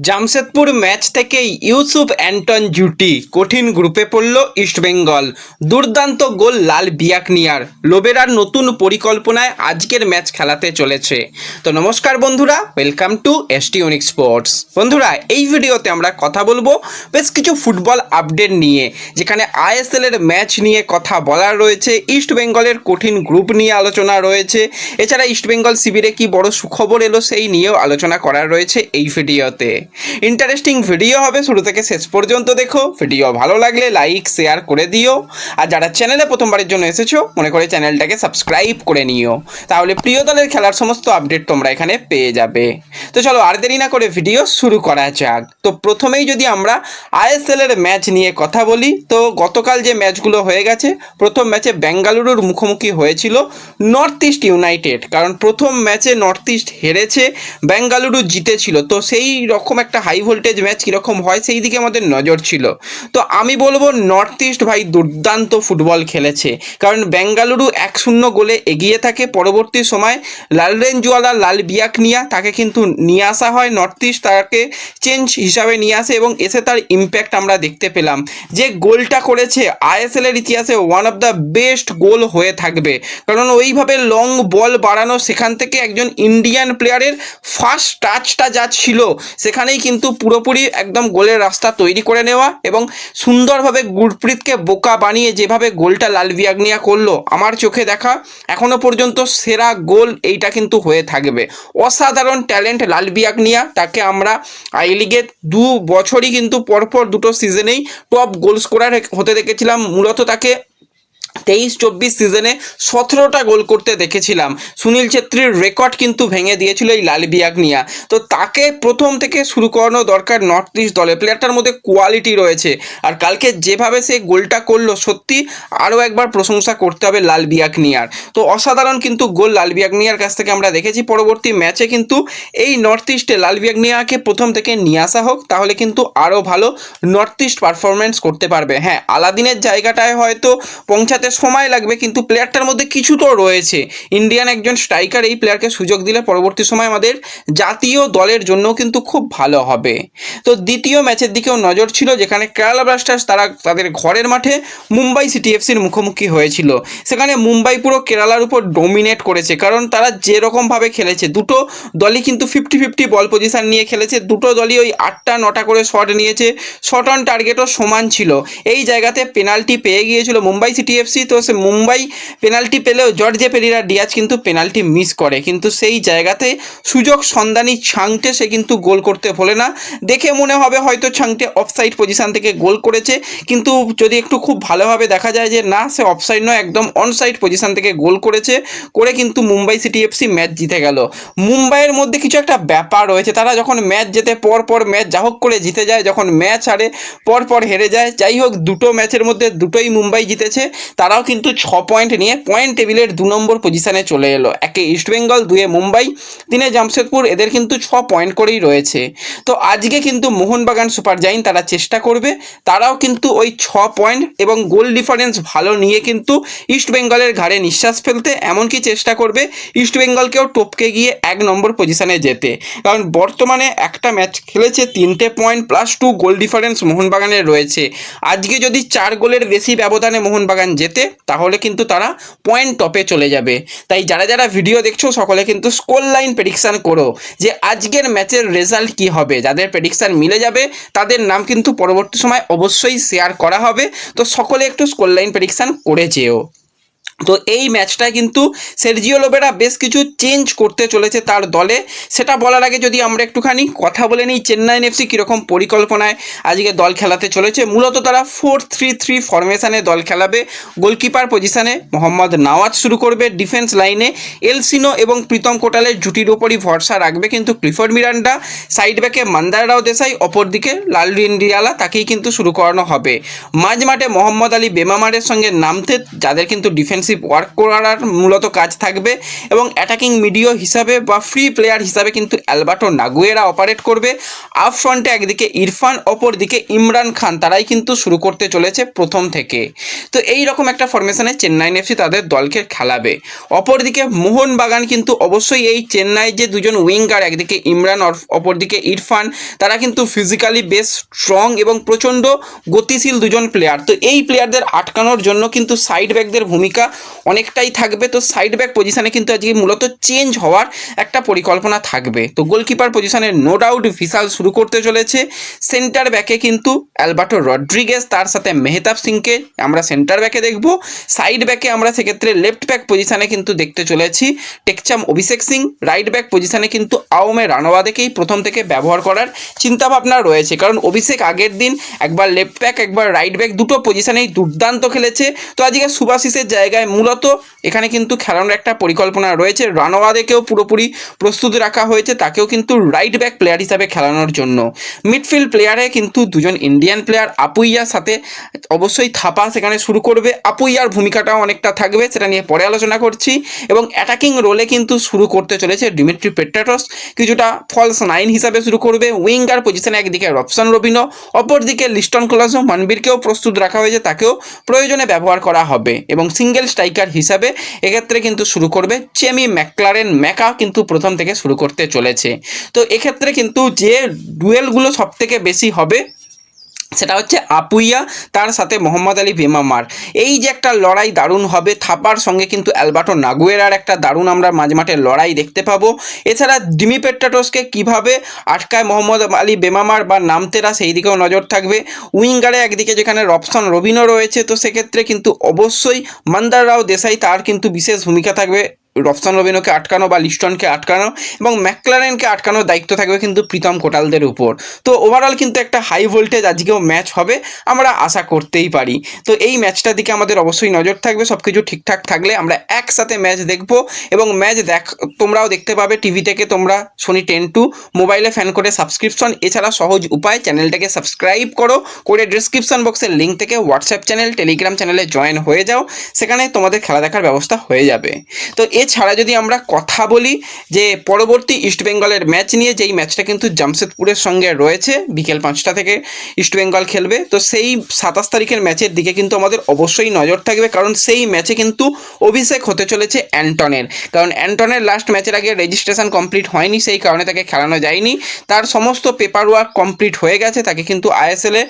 Jamshedpur match থেকেই Yusuf Anton জুটি কঠিন গ্রুপে পড়ল ইস্টবেঙ্গল। দুর্দান্ত গোল লাল বিয়াকনিয়ার। লোবেরার নতুন পরিকল্পনায় আজকের ম্যাচ খেলাতে চলেছে। তো নমস্কার বন্ধুরা, welcome to ST unique sports. বন্ধুরা, এই ভিডিওতে আমরা কথা বলবো বেশ কিছু ফুটবল আপডেট নিয়ে, যেখানে আইএসএল এর ম্যাচ নিয়ে কথা বলার রয়েছে, ইস্টবেঙ্গলের কঠিন গ্রুপ নিয়ে আলোচনা রয়েছে, এছাড়া ইস্টবেঙ্গল শিবিরে কি বড় সুখবর এলো সেই নিয়েও আলোচনা করার রয়েছে এই ভিডিওতে। ইন্টারেস্টিং ভিডিও হবে, শুরু থেকে শেষ পর্যন্ত দেখো। ভিডিও ভালো লাগলে লাইক শেয়ার করে দিও, আর যারা চ্যানেলে প্রথমবারের জন্য এসেছো মনে করে চ্যানেলটাকে সাবস্ক্রাইব করে নিও, তাহলে প্রিয় দলের খেলার সমস্ত আপডেট তোমরা এখানে পেয়ে যাবে। তো চলো আর দেরি না করে ভিডিও শুরু করা যাক। তো প্রথমেই যদি আমরা আইএসএল এর ম্যাচ নিয়ে কথা বলি, তো গতকাল যে ম্যাচগুলো হয়ে গেছে, প্রথম ম্যাচে বেঙ্গালুরুর মুখোমুখি হয়েছিল নর্থ ইস্ট ইউনাইটেড। কারণ প্রথম ম্যাচে নর্থ ইস্ট হেরেছে, বেঙ্গালুরু জিতেছিল। তো সেই রকম একটা হাই ভোল্টেজ ম্যাচ কীরকম হয় সেই দিকে আমাদের নজর ছিল। তো আমি বলবো নর্থ ইস্ট ভাই দুর্দান্ত ফুটবল খেলেছে, কারণ বেঙ্গালুরু 1-0 গোলে এগিয়ে থাকে। পরবর্তী সময় লালরেঞ্জওয়ালা লাল বিয়াকনিয়া তাকে কিন্তু নিয়ে আসা হয়, নর্থ ইস্ট তাকে চেঞ্জ হিসাবে নিয়ে আসে এবং এসে তার ইম্প্যাক্ট আমরা দেখতে পেলাম। যে গোলটা করেছে আইএসএল এর ইতিহাসে ওয়ান অফ দ্য বেস্ট গোল হয়ে থাকবে, কারণ ওইভাবে লং বল বাড়ানো, সেখান থেকে একজন ইন্ডিয়ান প্লেয়ারের ফার্স্ট টাচটা যা ছিল সেখানেই কিন্তু পুরোপুরি একদম গোলের রাস্তা তৈরি করে নেওয়া, এবং সুন্দরভাবে গুরপ্রীতকে বোকা বানিয়ে যেভাবে গোলটা লাল বিয়াগনিয়া করলো, আমার চোখে দেখা এখনো পর্যন্ত সেরা গোল এইটা কিন্তু হয়ে থাকবে। অসাধারণ ট্যালেন্ট লাল বিয়াগনিয়া, তাকে আমরা আই লিগে 2 বছরই কিন্তু পরপর দুটো সিজনেই টপ গোল স্কোরার হতে দেখেছিলাম। মূলত তাকে 23-24 সিজনে 17টা গোল করতে দেখেছিলাম। সুনীল ছেত্রীর রেকর্ড কিন্তু ভেঙে দিয়েছিল এই লাল বিয়াগনিয়া। তো তাকে প্রথম থেকে শুরু করানো দরকার নর্থ ইস্ট দলে, প্লেয়ারটার মধ্যে কোয়ালিটি রয়েছে। আর কালকে যেভাবে সে গোলটা করলো, সত্যি আরও একবার প্রশংসা করতে হবে লাল বিয়াগনিয়ার। তো অসাধারণ কিন্তু গোল লাল বিয়াগনিয়ার কাছ থেকে আমরা দেখেছি। পরবর্তী ম্যাচে কিন্তু এই নর্থ ইস্টে লাল বিয়াগনিয়াকে প্রথম থেকে নিয়ে আসা হোক, তাহলে কিন্তু আরও ভালো নর্থ ইস্ট পারফরমেন্স করতে পারবে। হ্যাঁ, আলাদিনের জায়গাটায় হয়তো পৌঁছাতে সময় লাগবে, কিন্তু প্লেয়ারটার মধ্যে কিছু তো রয়েছে। ইন্ডিয়ান একজন স্ট্রাইকার, এই প্লেয়ারকে সুযোগ দিলে পরবর্তী সময় আমাদের জাতীয় দলের জন্যও কিন্তু খুব ভালো হবে। তো দ্বিতীয় ম্যাচের দিকেও নজর ছিল, যেখানে কেরালা ব্লাস্টার্স তারা তাদের ঘরের মাঠে মুম্বাই সিটি এফসির মুখোমুখি হয়েছিল। সেখানে মুম্বাই পুরো কেরালার উপর ডোমিনেট করেছে, কারণ তারা যেরকমভাবে খেলেছে, দুটো দলই কিন্তু 50-50 বল পজিশন নিয়ে খেলেছে। দুটো দলই ওই 8টা-9টা করে শট নিয়েছে, শট অন টার্গেটও সমান ছিল। এই জায়গাতে পেনাল্টি পেয়ে গিয়েছিল মুম্বাই সিটি এফসি। তো সে মুম্বাই পেনাল্টি পেলেও জর্জে পেরিরা ডিয়াজ কিন্তু পেনাল্টি মিস করে, কিন্তু সেই জায়গাতে সুযোগ সন্ধানী ছাংটে সে কিন্তু গোল করতে ভোলে না। দেখে মনে হবে হয়তো ছাংটে অফসাইড পজিশন থেকে গোল করেছে, কিন্তু যদি একটু খুব ভালোভাবে দেখা যায় যে না, সে অফসাইড নয়, একদম অনসাইড পজিশন থেকে গোল করেছে, করে কিন্তু মুম্বাই সিটি এফসি ম্যাচ জিতে গেল। মুম্বাইয়ের মধ্যে কিছু একটা ব্যাপার রয়েছে, তারা যখন ম্যাচ জেতে পর ম্যাচ যা হোক করে জিতে যায়, যখন ম্যাচ হারে পর হেরে যায়। যাই হোক, দুটো ম্যাচের মধ্যে দুটোই মুম্বাই জিতেছে। তারাও কিন্তু 6 পয়েন্ট নিয়ে পয়েন্ট টেবিলের 2 নম্বর পজিশনে চলে এলো। 1-এ ইস্টবেঙ্গল, 2-এ মুম্বাই, 3-এ জামশেদপুর, এদের কিন্তু 6 পয়েন্ট করেই রয়েছে। তো আজকে কিন্তু মোহনবাগান সুপার জায়েন্ট তারা চেষ্টা করবে, তারাও কিন্তু ওই 6 পয়েন্ট এবং গোল ডিফারেন্স ভালো নিয়ে কিন্তু ইস্টবেঙ্গলের ঘাড়ে নিঃশ্বাস ফেলতে, এমনকি চেষ্টা করবে ইস্টবেঙ্গলকেও টপকে গিয়ে 1 নম্বর পজিশনে যেতে। কারণ বর্তমানে একটা ম্যাচ খেলেছে, 3টে পয়েন্ট +2 গোল ডিফারেন্স মোহনবাগানের রয়েছে। আজকে যদি 4 গোলের বেশি ব্যবধানে মোহনবাগান যেতে, তাহলে কিন্তু তারা পয়েন্ট টপে চলে যাবে। তাই যারা যারা ভিডিও দেখছো সকলে কিন্তু স্কোর লাইন প্রেডিকশান করো যে আজকের ম্যাচের রেজাল্ট কি হবে। যাদের প্রেডিকশান মিলে যাবে তাদের নাম কিন্তু পরবর্তী সময় অবশ্যই শেয়ার করা হবে। তো সকলে একটু স্কোর লাইন প্রেডিকশান করে যেও। তো এই ম্যাচটায় কিন্তু সের্জিও লোবেরা বেশ কিছু চেঞ্জ করতে চলেছে তার দলে। সেটা বলার আগে যদি আমরা একটুখানি কথা বলে নিই চেন্নাইন এফসি কীরকম পরিকল্পনায় আজকে দল খেলাতে চলেছে। মূলত তারা 4-3-3 ফরমেশনে দল খেলাবে। গোলকিপার পজিশনে মোহাম্মদ নওয়াজ শুরু করবে, ডিফেন্স লাইনে এলসিনো এবং প্রীতম কোটালের জুটির ওপরই ভরসা রাখবে কিন্তু ক্লিফোর্ড মিরান্ডা, সাইড ব্যাকে মান্দার রাও দেশাই, অপরদিকে লালরেঞ্জওয়ালা তাকেই কিন্তু শুরু করানো হবে। মাঝ মাঠে মোহাম্মদ আলী বেমামারের সঙ্গে নামতে, যাদের কিন্তু ডিফেন্স ডিফেন্সিভ ওয়ার্ক করার মূলত কাজ থাকবে এবং অ্যাটাকিং মিডিও হিসাবে বা ফ্রি প্লেয়ার হিসাবে কিন্তু অ্যালবার্টো নাগুয়েরা অপারেট করবে। আপ ফ্রন্টে একদিকে ইরফান, অপরদিকে ইমরান খান, তারাই কিন্তু শুরু করতে চলেছে প্রথম থেকে। তো এই রকম একটা ফরমেশনে চেন্নাই এফসি তাদের দলকে খেলাবে। অপরদিকে মোহনবাগান কিন্তু অবশ্যই এই চেন্নাই যে দুজন উইঙ্গার, একদিকে ইমরান অপরদিকে ইরফান, তারা কিন্তু ফিজিক্যালি বেশ স্ট্রং এবং প্রচণ্ড গতিশীল দুজন প্লেয়ার। তো এই প্লেয়ারদের আটকানোর জন্য কিন্তু সাইড ব্যাকদের ভূমিকা অনেকটাই থাকবে। তো সাইড ব্যাক পজিশনে কিন্তু আজকে মূলত চেঞ্জ হওয়ার একটা পরিকল্পনা থাকবে। তো গোলকিপার পজিশনে নো ডাউট ভিশাল শুরু করতে চলেছে। সেন্টার ব্যাকে কিন্তু অ্যালবার্টো রড্রিগেজ, তার সাথে মেহতাব সিংকে আমরা সেন্টার ব্যাকে দেখব। সাইড ব্যাকে আমরা সেক্ষেত্রে লেফট ব্যাক পজিশনে কিন্তু দেখতে চলেছি টেকচাম অভিষেক সিং। রাইট ব্যাক পজিশনে কিন্তু আওমে রানাওয়াদেকেই প্রথম থেকে ব্যবহার করার চিন্তাভাবনা রয়েছে, কারণ অভিষেক আগের দিন একবার লেফট ব্যাক একবার রাইট ব্যাক দুটো পজিশনেই দুর্দান্ত খেলেছে। তো আজকে সুভাশিসের জায়গায় মূলত এখানে কিন্তু খেলানোর একটা পরিকল্পনা রয়েছে। রানাওয়াদেকেও পুরোপুরি প্রস্তুত রাখা হয়েছে, তাকেও কিন্তু রাইট ব্যাক প্লেয়ার হিসাবে খেলানোর জন্য। মিডফিল্ড প্লেয়ারে কিন্তু দুজন ইন্ডিয়ান প্লেয়ার আপুইয়ার সাথে অবশ্যই থাপা সেখানে শুরু করবে। আপুইয়ার ভূমিকাটাও অনেকটা থাকবে, সেটা নিয়ে পরে আলোচনা করছি। এবং অ্যাটাকিং রোলে কিন্তু শুরু করতে চলেছে ডিমিট্রি পেট্রাটস, কিছুটা ফলস নাইন হিসাবে শুরু করবে। উইঙ্গার পজিশনে একদিকে রবসন রবিনো, অপরদিকে লিস্টন কোলাসো মনবীরকেও প্রস্তুত রাখা হয়েছে, তাকেও প্রয়োজনে ব্যবহার করা হবে। এবং সিঙ্গেল স্ট্রাইকার হিসাবে এক্ষেত্রে কিন্তু শুরু করবে চেমি ম্যাকলারেন ম্যাকা, কিন্তু প্রথম থেকে শুরু করতে চলেছে। তো এক্ষেত্রে কিন্তু যে ডুয়েলগুলো সব থেকে বেশি হবে সেটা হচ্ছে আপুইয়া তার সাথে মোহাম্মদ আলী বেমামার। এই যে একটা লড়াই দারুণ হবে, থাপার সঙ্গে কিন্তু অ্যালবার্টো নাগুয়েরার একটা দারুণ আমরা মাঝমাঠে লড়াই দেখতে পাবো। এছাড়া ডিমি পেট্রাটসকে কীভাবে আটকায় মোহাম্মদ আলী বেমামার বা নামতেরা, সেই দিকেও নজর থাকবে। উইঙ্গারে একদিকে যেখানে রবসন রবিনো রয়েছে, তো সেক্ষেত্রে কিন্তু অবশ্যই মন্দার রাও দেশাই, তার কিন্তু বিশেষ ভূমিকা থাকবে রবসন রবিনোকে আটকানো বা লিস্টনকে আটকানো, এবং ম্যাকলারেনকে আটকানোর দায়িত্ব থাকবে কিন্তু প্রীতম কোটালদের উপর। তো ওভারঅল কিন্তু একটা হাই ভোল্টেজ আজকেও ম্যাচ হবে, আমরা আশা করতেই পারি। তো এই ম্যাচটার দিকে আমাদের অবশ্যই নজর থাকবে। সব কিছু ঠিকঠাক থাকলে আমরা একসাথে ম্যাচ দেখব, এবং ম্যাচ তোমরাও দেখতে পাবে টিভি থেকে। তোমরা সোনি 10 মোবাইলে ফ্যান করে সাবস্ক্রিপশন, এছাড়া সহজ উপায় চ্যানেলটাকে সাবস্ক্রাইব করে ডিসক্রিপশন বক্সের লিঙ্ক থেকে হোয়াটসঅ্যাপ চ্যানেল, টেলিগ্রাম চ্যানেলে জয়েন হয়ে যাও, সেখানে তোমাদের খেলা দেখার ব্যবস্থা হয়ে যাবে। তো এছাড়া যদি আমরা কথা বলি যে পরবর্তী ইস্টবেঙ্গলের ম্যাচ নিয়ে, যেই ম্যাচটা কিন্তু জামশেদপুরের সঙ্গে রয়েছে, বিকেল 5টা থেকে ইস্টবেঙ্গল খেলবে। তো সেই 27 তারিখের ম্যাচের দিকে কিন্তু আমাদের অবশ্যই নজর থাকবে, কারণ সেই ম্যাচে কিন্তু অভিষেক হতে চলেছে অ্যান্টনের। কারণ অ্যান্টনের লাস্ট ম্যাচের আগে রেজিস্ট্রেশন কমপ্লিট হয়নি, সেই কারণে তাকে খেলানো যায়নি। তার সমস্ত পেপার ওয়ার্ক কমপ্লিট হয়ে গেছে, তাকে কিন্তু আইএসএলে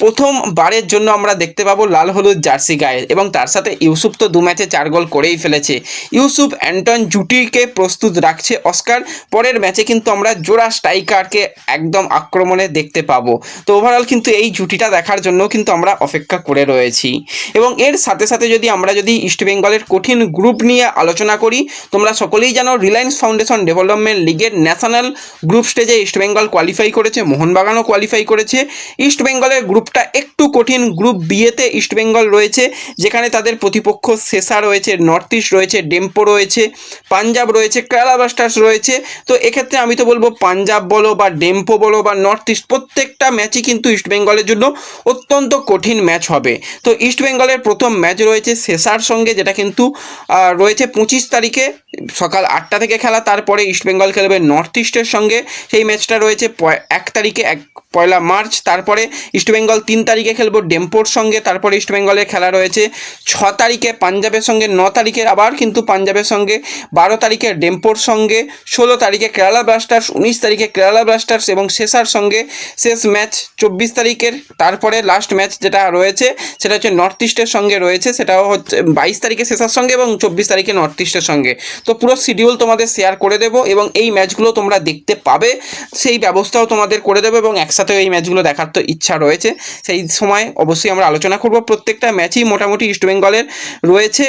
প্রথমবারের জন্য আমরা দেখতে পাবো লাল হলুদ জার্সি গায়ে। এবং তার সাথে ইউসুফ তো 2 ম্যাচে 4 গোল করেই ফেলেছে। ইউসুফ অ্যান্টন জুটিকে প্রস্তুত রাখছে অস্কার। পরের ম্যাচে কিন্তু আমরা জোড়া স্ট্রাইকারকে একদম আক্রমণে দেখতে পাবো। তো ওভারঅল কিন্তু এই জুটিটা দেখার জন্য কিন্তু আমরা অপেক্ষা করে রয়েছি। এবং এর সাথে সাথে আমরা যদি ইস্টবেঙ্গলের কঠিন গ্রুপ নিয়ে আলোচনা করি, তোমরা সকলেই জানো রিলায়েন্স ফাউন্ডেশন ডেভেলপমেন্ট লিগের ন্যাশনাল গ্রুপ স্টেজে ইস্টবেঙ্গল কোয়ালিফাই করেছে, মোহনবাগানও কোয়ালিফাই করেছে। ইস্টবেঙ্গলের গ্রুপটা একটু কঠিন। গ্রুপ বিয়েতে ইস্টবেঙ্গল রয়েছে, যেখানে তাদের প্রতিপক্ষ সেসা রয়েছে, নর্থ ইস্ট রয়েছে, ডেম্পো রয়েছে, পাঞ্জাব রয়েছে, কেরালা ব্লাস্টার্স রয়েছে। তো এক্ষেত্রে আমি তো বলবো পাঞ্জাব বলো বা ডেম্পো বলো বা নর্থ ইস্ট, প্রত্যেকটা ম্যাচই কিন্তু ইস্টবেঙ্গলের জন্য অত্যন্ত কঠিন ম্যাচ হবে। তো ইস্টবেঙ্গলের প্রথম ম্যাচ রয়েছে সেসার সঙ্গে, যেটা কিন্তু রয়েছে 25 তারিখে সকাল 8টা থেকে খেলা। তারপরে ইস্টবেঙ্গল খেলবে নর্থ ইস্টের সঙ্গে, সেই ম্যাচটা রয়েছে 1 তারিখে, 1 মার্চ। তারপরে ইস্টবেঙ্গল 3 তারিখে খেলবো ডেম্পোর সঙ্গে। তারপরে ইস্টবেঙ্গলের খেলা রয়েছে 6 তারিখে পাঞ্জাবের সঙ্গে, 9 তারিখে আবার কিন্তু পাঞ্জাবের সঙ্গে, 12 তারিখে ডেম্পোর সঙ্গে, 16 তারিখে কেরালা ব্লাস্টার্স, 19 তারিখে কেরালা ব্লাস্টার্স এবং শেষার সঙ্গে শেষ ম্যাচ 24 তারিখের। তারপরে লাস্ট ম্যাচ যেটা রয়েছে সেটা হচ্ছে নর্থ ইস্টের সঙ্গে রয়েছে, সেটাও হচ্ছে 22 তারিখে শেষার সঙ্গে এবং 24 তারিখে নর্থ ইস্টের সঙ্গে। তো পুরো শিডিউল তোমাদের শেয়ার করে দেবো, এবং এই ম্যাচগুলো তোমরা দেখতে পাবে, সেই ব্যবস্থাও তোমাদের করে দেবো। এবং একসাথে এই ম্যাচগুলো দেখার তো ইচ্ছা রয়েছে, সেই সময় অবশ্যই আমরা আলোচনা করব। প্রত্যেকটা ম্যাচই মোটামুটি ইস্টবেঙ্গলের রয়েছে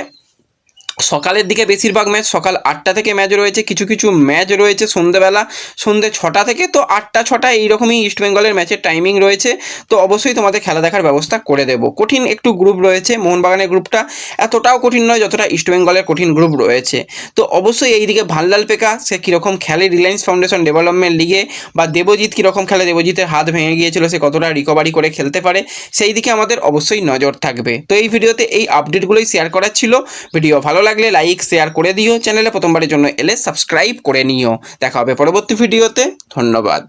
সকালের দিকে বেশিরভাগ ম্যাচ সকাল 8টা থেকে ম্যাচ রয়েছে, কিছু কিছু ম্যাচ রয়েছে সন্ধ্যেবেলা, সন্ধ্যে 6টা থেকে। তো 8টা 6টা এইরকমই ইস্টবেঙ্গলের ম্যাচের টাইমিং রয়েছে। তো অবশ্যই তোমাদের খেলা দেখার ব্যবস্থা করে দেবো। কঠিন একটু গ্রুপ রয়েছে, মোহনবাগানের গ্রুপটা এতটাও কঠিন নয় যতটা ইস্টবেঙ্গলের কঠিন গ্রুপ রয়েছে। তো অবশ্যই এইদিকে ভাল্লাল পেকা সে কীরকম খেলে রিলায়েন্স ফাউন্ডেশন ডেভেলপমেন্ট লিগে, বা দেবজিৎ কীরকম খেলে, দেবজিতের হাত ভেঙে গিয়েছিল, সে কতটা রিকভারি করে খেলতে পারে, সেই দিকে আমাদের অবশ্যই নজর থাকবে। তো এই ভিডিওতে এই আপডেটগুলোই শেয়ার করার ছিল। ভিডিও ভালো লাগলে লাইক শেয়ার করে দিও, চ্যানেলে প্রথমবারের জন্য এলে সাবস্ক্রাইব করে নিও। দেখা হবে পরবর্তী ভিডিওতে। ধন্যবাদ।